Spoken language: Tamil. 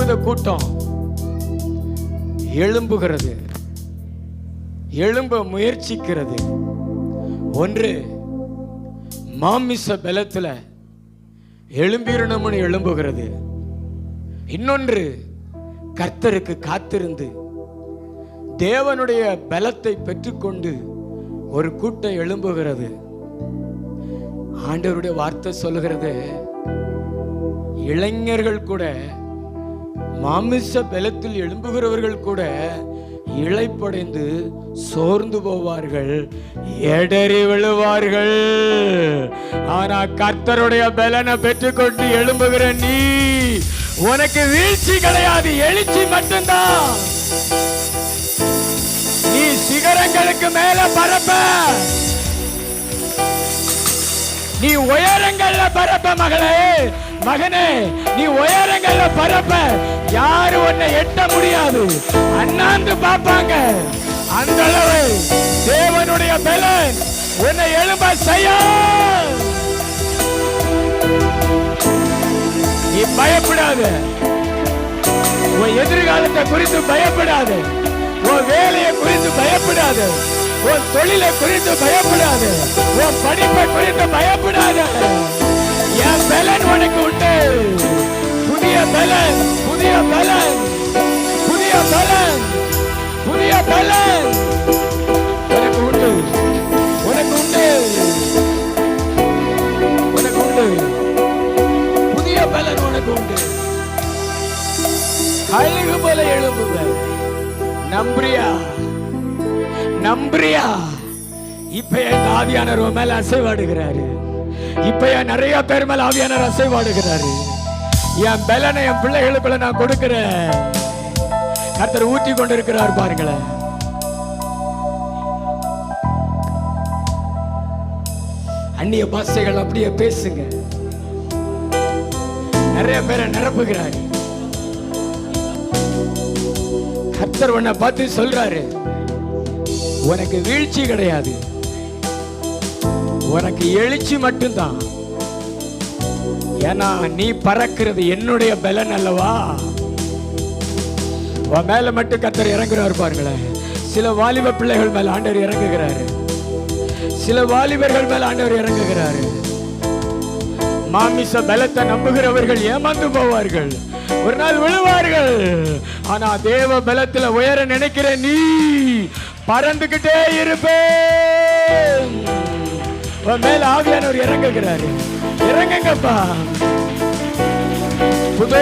எழும்பாத கூட்டம் எழும்புகிறது, எழும்ப முயற்சிக்கிறது. ஒன்று மாமிச பலத்துல எழும்பிரணும்னு எழும்புகிறது. இன்னொன்று கர்த்தருக்கு காத்திருந்து தேவனுடைய பலத்தை பெற்றுக்கொண்டு ஒரு கூட்டம் எழும்புகிறது. ஆண்டவருடைய வார்த்தை சொல்லுகிறது, இளைஞர்கள் கூட, மாமிச பலத்தில் எழும்புகிறவர்கள் கூட இளைப்படைந்து சோர்ந்து போவார்கள், எடறி விழுவார்கள். ஆனா கர்த்தருடைய பலனை பெற்றுக்கொண்டு எழும்புகிற நீ, உனக்கு வீழ்ச்சி கிடையாது, எழுச்சி மட்டும்தான். நீ சிகரங்களுக்கு மேல பரப்ப, நீ உயரங்கள்ல பரப்ப. மகளே, மகனே, நீ உயரங்கள்ல பரப்ப. யாரு உன்னை எட்ட முடியாது, அண்ணாந்து பார்ப்பாங்க. அந்த அளவு தேவனுடைய பலன் உன்னை எழும்ப செய்ய. நீ பயப்படாத, உன் எதிர்காலத்தை குறித்து பயப்படாத, உன் வேலையை குறித்து பயப்படாத, உன் தொழிலை குறித்து பயப்படாத, உன் படிப்பை குறித்து பயப்படாத. என் பலன் உனக்கு உண்டு. புதிய பலன், புதிய பலன், புதிய பலன், புதிய பலன் உனக்கு உண்டு, உனக்கு உண்டு, உனக்கு உண்டு. புதிய பலன் உனக்கு உண்டு. கழுகு போல எழும்புவ. நம்புறியா? நம்புறியா? இப்ப என் ஆவியானவர் மேல அசைவாடுகிறாரு. இப்ப நிறைய பேர் மேல ஆவியானவர் அசைவாடுகிறாரு. என் பலனை என் பிள்ளைகளுக்குள்ள நான் கொடுக்கிறேன். கர்த்தர் ஊற்றி கொண்டிருக்கிறார் பாருங்களேன். அந்நிய பாஷைகள் அப்படியே பேசுங்க. நிறைய பேரை நிரப்புகிறார். கர்த்தர் உன்னை பார்த்து சொல்றாரு, உனக்கு வீழ்ச்சி கிடையாது, உனக்கு எழுச்சி மட்டும்தான். ஏன்னா நீ பறக்கிறது என்னுடைய பலன் அல்லவா. உன் மேல மட்டும் கர்த்தர் இறங்குறாரு பாருங்களேன். சில வாலிப பிள்ளைகள் மேல ஆண்டவர் இறங்குகிறாரு, சில வாலிபர்கள் மேல ஆண்டவர் இறங்குகிறாரு. மாமிச பலத்தை நம்புகிறவர்கள் ஏமாந்து போவார்கள், ஒரு நாள் விழுவார்கள். ஆனா தேவ பலத்துல உயர நினைக்கிற நீ பறந்துகிட்டே இருப்பேன். உன் மேல ஆவியானவர் இறங்குகிறாரு. இறங்குங்கப்பா. புதோ